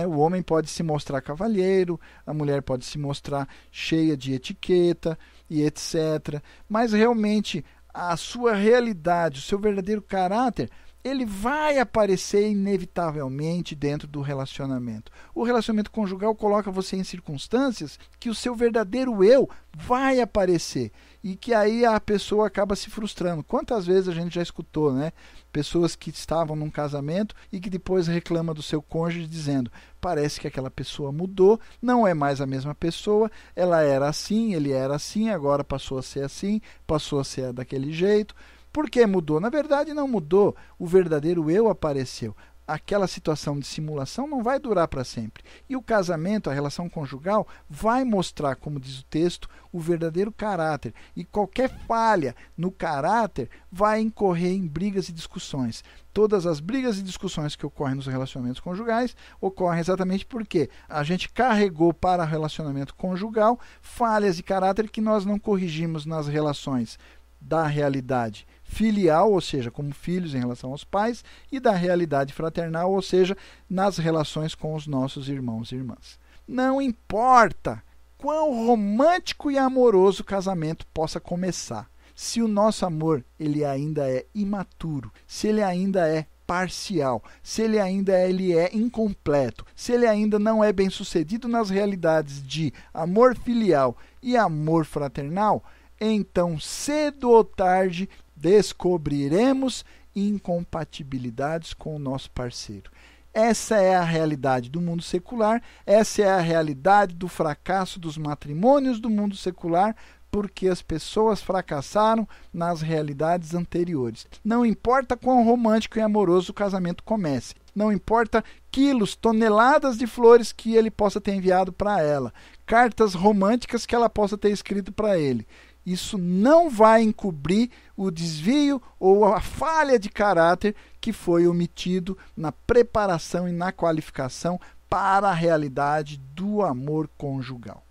O homem pode se mostrar cavalheiro, a mulher pode se mostrar cheia de etiqueta e etc. Mas realmente a sua realidade, o seu verdadeiro caráter, ele vai aparecer inevitavelmente dentro do relacionamento. O relacionamento conjugal coloca você em circunstâncias que o seu verdadeiro eu vai aparecer e que aí a pessoa acaba se frustrando. Quantas vezes a gente já escutou, né? Pessoas que estavam num casamento e que depois reclamam do seu cônjuge dizendo: parece que aquela pessoa mudou, não é mais a mesma pessoa, ela era assim, ele era assim, agora passou a ser assim, passou a ser daquele jeito. Por que mudou? Na verdade não mudou, o verdadeiro eu apareceu. Aquela situação de simulação não vai durar para sempre. E o casamento, a relação conjugal, vai mostrar, como diz o texto, o verdadeiro caráter. E qualquer falha no caráter vai incorrer em brigas e discussões. Todas as brigas e discussões que ocorrem nos relacionamentos conjugais ocorrem exatamente porque a gente carregou para o relacionamento conjugal falhas de caráter que nós não corrigimos nas relações da realidade filial, ou seja, como filhos em relação aos pais, e da realidade fraternal, ou seja, nas relações com os nossos irmãos e irmãs. Não importa quão romântico e amoroso o casamento possa começar, se o nosso amor ele ainda é imaturo, se ele ainda é parcial, se ele ainda é incompleto, se ele ainda não é bem sucedido nas realidades de amor filial e amor fraternal, então cedo ou tarde descobriremos incompatibilidades com o nosso parceiro. Essa é a realidade do mundo secular, essa é a realidade do fracasso dos matrimônios do mundo secular, porque as pessoas fracassaram nas realidades anteriores. Não importa quão romântico e amoroso o casamento comece, não importa quilos, toneladas de flores que ele possa ter enviado para ela, cartas românticas que ela possa ter escrito para ele. Isso não vai encobrir o desvio ou a falha de caráter que foi omitido na preparação e na qualificação para a realidade do amor conjugal.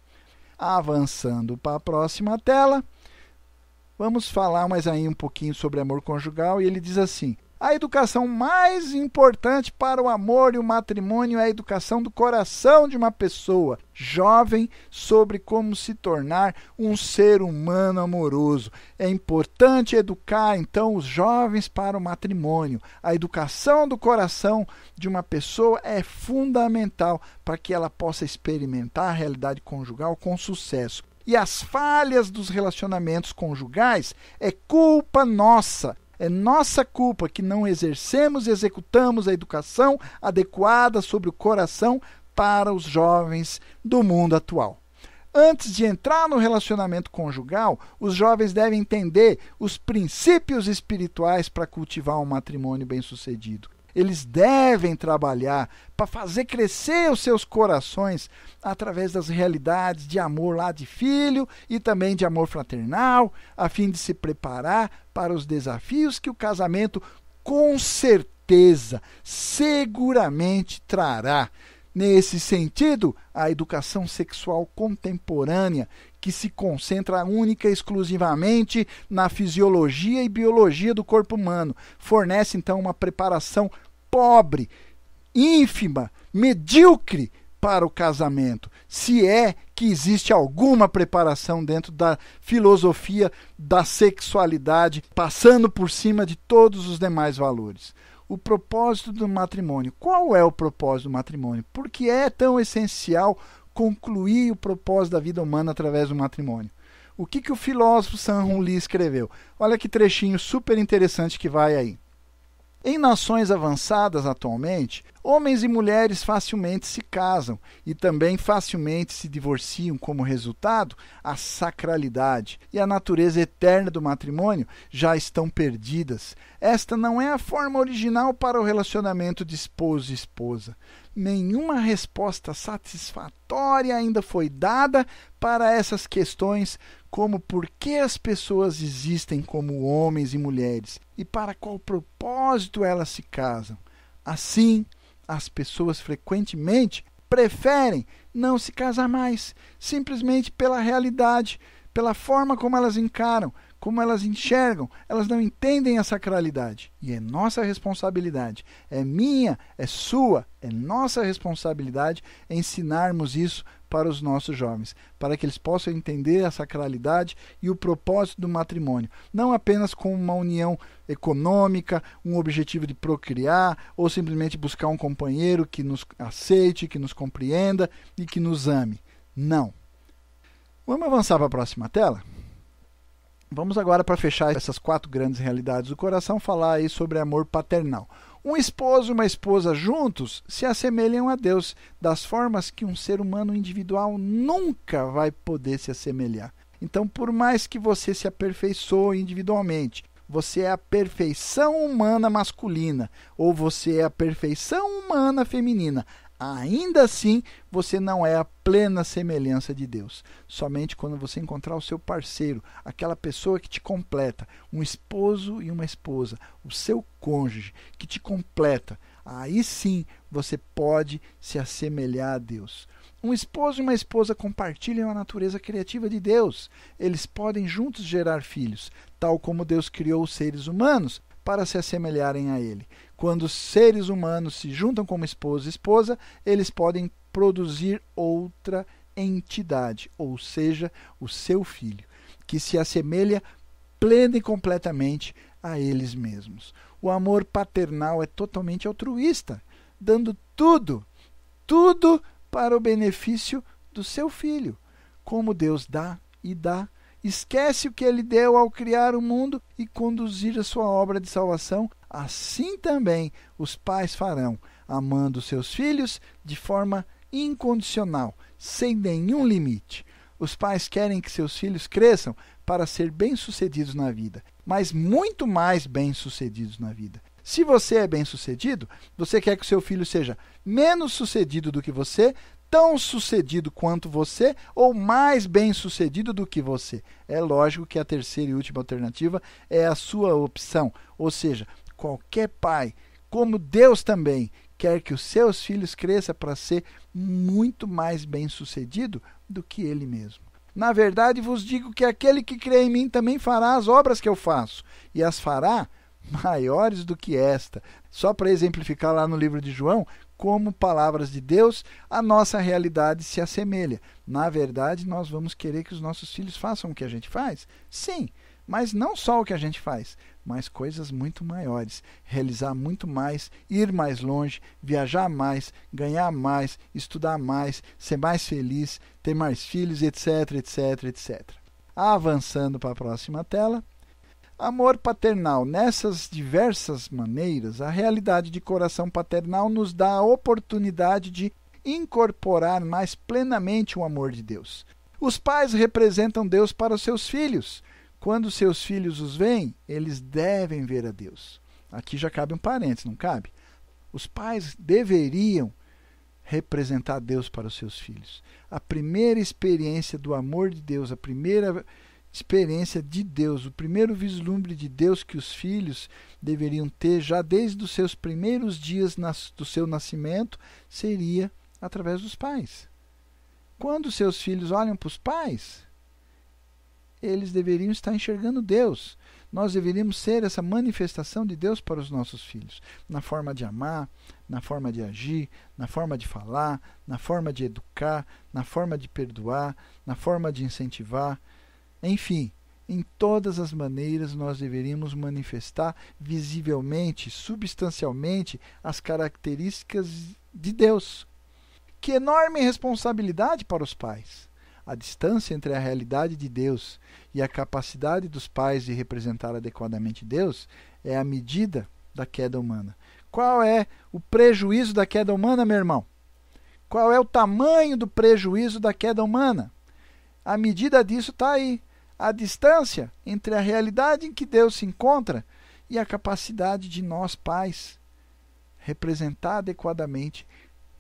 Avançando para a próxima tela, vamos falar mais aí um pouquinho sobre amor conjugal, e ele diz assim: a educação mais importante para o amor e o matrimônio é a educação do coração de uma pessoa jovem sobre como se tornar um ser humano amoroso. É importante educar, então, os jovens para o matrimônio. A educação do coração de uma pessoa é fundamental para que ela possa experimentar a realidade conjugal com sucesso. E as falhas dos relacionamentos conjugais é culpa nossa. É nossa culpa que não exercemos e executamos a educação adequada sobre o coração para os jovens do mundo atual. Antes de entrar no relacionamento conjugal, os jovens devem entender os princípios espirituais para cultivar um matrimônio bem-sucedido. Eles devem trabalhar para fazer crescer os seus corações através das realidades de amor lá de filho e também de amor fraternal, a fim de se preparar para os desafios que o casamento com certeza, seguramente trará. Nesse sentido, a educação sexual contemporânea, que se concentra única e exclusivamente na fisiologia e biologia do corpo humano, fornece então uma preparação pobre, ínfima, medíocre para o casamento, se é que existe alguma preparação dentro da filosofia da sexualidade, passando por cima de todos os demais valores. O propósito do matrimônio. Qual é o propósito do matrimônio? Por que é tão essencial concluir o propósito da vida humana através do matrimônio? O que o filósofo Sun-Hoon Lee escreveu? Olha que trechinho super interessante que vai aí. Em nações avançadas atualmente, homens e mulheres facilmente se casam e também facilmente se divorciam. Como resultado, a sacralidade e a natureza eterna do matrimônio já estão perdidas. Esta não é a forma original para o relacionamento de esposo e esposa. Nenhuma resposta satisfatória ainda foi dada para essas questões, como por que as pessoas existem como homens e mulheres e para qual propósito elas se casam. Assim, as pessoas frequentemente preferem não se casar mais, simplesmente pela realidade, pela forma como elas encaram, como elas enxergam, elas não entendem a sacralidade. E é nossa responsabilidade, é minha, é sua, é nossa responsabilidade ensinarmos isso para os nossos jovens, para que eles possam entender a sacralidade e o propósito do matrimônio, não apenas como uma união econômica, um objetivo de procriar, ou simplesmente buscar um companheiro que nos aceite, que nos compreenda e que nos ame. Não. Vamos avançar para a próxima tela? Vamos agora, para fechar essas 4 grandes realidades do coração, falar aí sobre amor paternal. Um esposo e uma esposa juntos se assemelham a Deus das formas que um ser humano individual nunca vai poder se assemelhar. Então, por mais que você se aperfeiçoe individualmente, você é a perfeição humana masculina ou você é a perfeição humana feminina, ainda assim, você não é a plena semelhança de Deus. Somente quando você encontrar o seu parceiro, aquela pessoa que te completa, um esposo e uma esposa, o seu cônjuge que te completa, aí sim você pode se assemelhar a Deus. Um esposo e uma esposa compartilham a natureza criativa de Deus. Eles podem juntos gerar filhos, tal como Deus criou os seres humanos para se assemelharem a Ele. Quando os seres humanos se juntam como esposo e esposa, eles podem produzir outra entidade, ou seja, o seu filho, que se assemelha plena e completamente a eles mesmos. O amor paternal é totalmente altruísta, dando tudo para o benefício do seu filho. Como Deus dá e dá, esquece o que ele deu ao criar o mundo e conduzir a sua obra de salvação, assim também os pais farão, amando seus filhos de forma incondicional, sem nenhum limite. Os pais querem que seus filhos cresçam para ser bem-sucedidos na vida, mas muito mais bem-sucedidos na vida. Se você é bem-sucedido, você quer que o seu filho seja menos sucedido do que você, tão sucedido quanto você ou mais bem-sucedido do que você. É lógico que a terceira e última alternativa é a sua opção. Ou seja, qualquer pai, como Deus também, quer que os seus filhos cresçam para ser muito mais bem-sucedido do que ele mesmo. Na verdade, vos digo que aquele que crê em mim também fará as obras que eu faço, e as fará maiores do que esta. Só para exemplificar lá no livro de João, como palavras de Deus, a nossa realidade se assemelha. Na verdade, nós vamos querer que os nossos filhos façam o que a gente faz? Sim, mas não só o que a gente faz, mas coisas muito maiores, realizar muito mais, ir mais longe, viajar mais, ganhar mais, estudar mais, ser mais feliz, ter mais filhos, etc, etc, etc. Avançando para a próxima tela. Amor paternal. Nessas diversas maneiras, a realidade de coração paternal nos dá a oportunidade de incorporar mais plenamente o amor de Deus. Os pais representam Deus para os seus filhos. Quando seus filhos os veem, eles devem ver a Deus. Aqui já cabe um parênteses, não cabe? Os pais deveriam representar Deus para os seus filhos. A primeira experiência do amor de Deus, a primeira experiência de Deus, o primeiro vislumbre de Deus que os filhos deveriam ter já desde os seus primeiros dias do seu nascimento, seria através dos pais. Quando seus filhos olham para os pais, eles deveriam estar enxergando Deus. Nós deveríamos ser essa manifestação de Deus para os nossos filhos, na forma de amar, na forma de agir, na forma de falar, na forma de educar, na forma de perdoar, na forma de incentivar. Enfim, em todas as maneiras nós deveríamos manifestar visivelmente, substancialmente, as características de Deus. Que enorme responsabilidade para os pais! A distância entre a realidade de Deus e a capacidade dos pais de representar adequadamente Deus é a medida da queda humana. Qual é o prejuízo da queda humana, meu irmão? Qual é o tamanho do prejuízo da queda humana? A medida disso está aí. A distância entre a realidade em que Deus se encontra e a capacidade de nós, pais, representar adequadamente,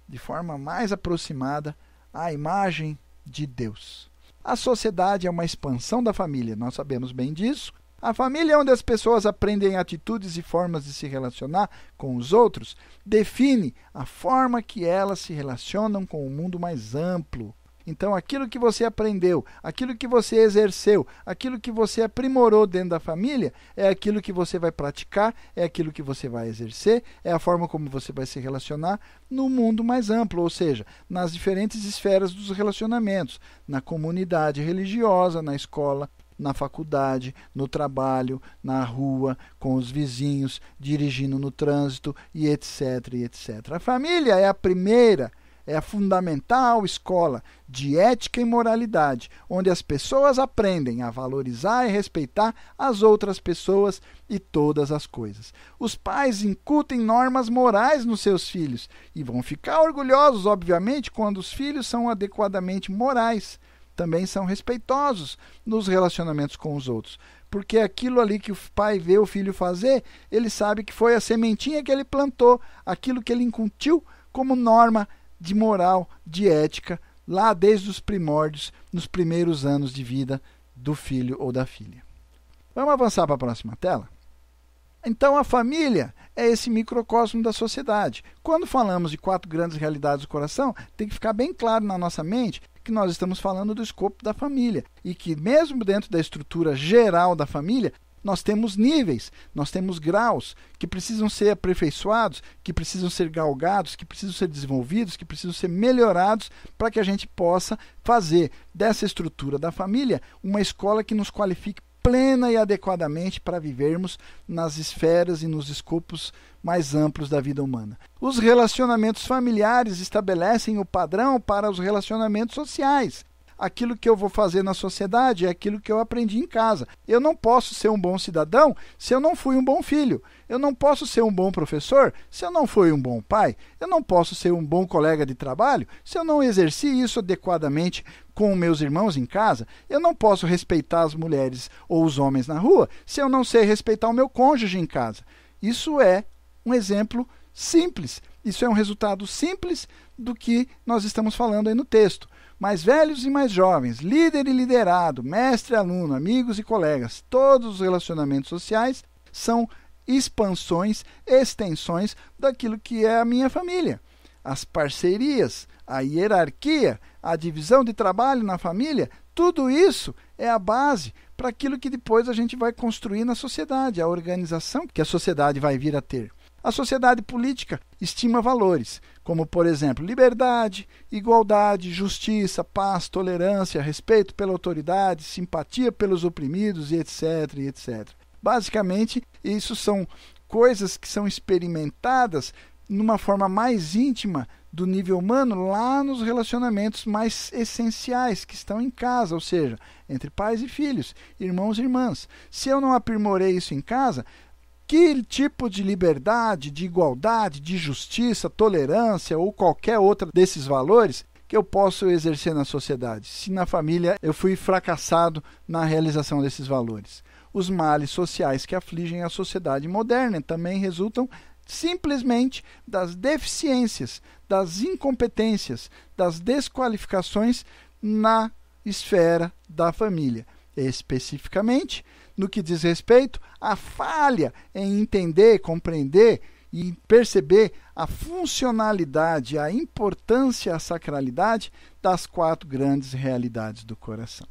de forma mais aproximada, a imagem de Deus. A sociedade é uma expansão da família, nós sabemos bem disso. A família é onde as pessoas aprendem atitudes e formas de se relacionar com os outros, define a forma que elas se relacionam com o mundo mais amplo. Então, aquilo que você aprendeu, aquilo que você exerceu, aquilo que você aprimorou dentro da família, é aquilo que você vai praticar, é aquilo que você vai exercer, é a forma como você vai se relacionar no mundo mais amplo, ou seja, nas diferentes esferas dos relacionamentos, na comunidade religiosa, na escola, na faculdade, no trabalho, na rua, com os vizinhos, dirigindo no trânsito e etc, e etc. A família é a primeira, é a fundamental escola de ética e moralidade, onde as pessoas aprendem a valorizar e respeitar as outras pessoas e todas as coisas. Os pais incutem normas morais nos seus filhos e vão ficar orgulhosos, obviamente, quando os filhos são adequadamente morais. Também são respeitosos nos relacionamentos com os outros, porque aquilo ali que o pai vê o filho fazer, ele sabe que foi a sementinha que ele plantou, aquilo que ele incutiu como norma de moral, de ética, lá desde os primórdios, nos primeiros anos de vida do filho ou da filha. Vamos avançar para a próxima tela? Então, a família é esse microcosmo da sociedade. Quando falamos de 4 grandes realidades do coração, tem que ficar bem claro na nossa mente que nós estamos falando do escopo da família e que, mesmo dentro da estrutura geral da família, nós temos níveis, nós temos graus que precisam ser aperfeiçoados, que precisam ser galgados, que precisam ser desenvolvidos, que precisam ser melhorados para que a gente possa fazer dessa estrutura da família uma escola que nos qualifique plena e adequadamente para vivermos nas esferas e nos escopos mais amplos da vida humana. Os relacionamentos familiares estabelecem o padrão para os relacionamentos sociais. Aquilo que eu vou fazer na sociedade é aquilo que eu aprendi em casa. Eu não posso ser um bom cidadão se eu não fui um bom filho. Eu não posso ser um bom professor se eu não fui um bom pai. Eu não posso ser um bom colega de trabalho se eu não exerci isso adequadamente com meus irmãos em casa. Eu não posso respeitar as mulheres ou os homens na rua se eu não sei respeitar o meu cônjuge em casa. Isso é um exemplo simples. Isso é um resultado simples do que nós estamos falando aí no texto. Mais velhos e mais jovens, líder e liderado, mestre e aluno, amigos e colegas, todos os relacionamentos sociais são expansões, extensões daquilo que é a minha família. As parcerias, a hierarquia, a divisão de trabalho na família, tudo isso é a base para aquilo que depois a gente vai construir na sociedade, a organização que a sociedade vai vir a ter. A sociedade política estima valores, como, por exemplo, liberdade, igualdade, justiça, paz, tolerância, respeito pela autoridade, simpatia pelos oprimidos e etc, e etc. Basicamente, isso são coisas que são experimentadas numa forma mais íntima do nível humano lá nos relacionamentos mais essenciais que estão em casa, ou seja, entre pais e filhos, irmãos e irmãs. Se eu não aprimorei isso em casa, que tipo de liberdade, de igualdade, de justiça, tolerância ou qualquer outra desses valores que eu posso exercer na sociedade, se na família eu fui fracassado na realização desses valores? Os males sociais que afligem a sociedade moderna também resultam simplesmente das deficiências, das incompetências, das desqualificações na esfera da família. Especificamente, no que diz respeito à falha em entender, compreender e perceber a funcionalidade, a importância, a sacralidade das 4 grandes realidades do coração.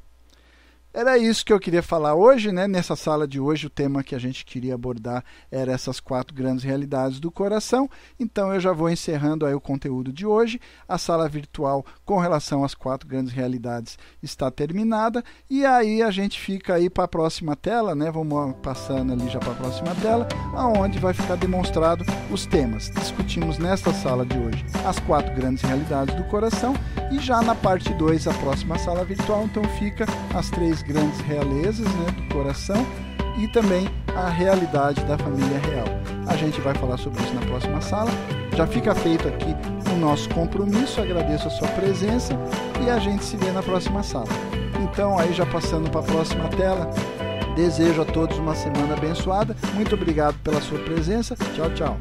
Era isso que eu queria falar hoje, né? Nessa sala de hoje, o tema que a gente queria abordar era essas 4 grandes realidades do coração. Então, eu já vou encerrando aí o conteúdo de hoje. A sala virtual com relação às 4 grandes realidades está terminada. E aí a gente fica aí para a próxima tela, né? Vamos passando ali já para a próxima tela, onde vai ficar demonstrado os temas. Discutimos nesta sala de hoje as 4 grandes realidades do coração. E já na parte 2, a próxima sala virtual, então fica as 3 grandes realezas, né, do coração e também a realidade da família real. A gente vai falar sobre isso na próxima sala. Já fica feito aqui o nosso compromisso, agradeço a sua presença e a gente se vê na próxima sala. Então, aí já passando para a próxima tela, desejo a todos uma semana abençoada. Muito obrigado pela sua presença. Tchau, tchau.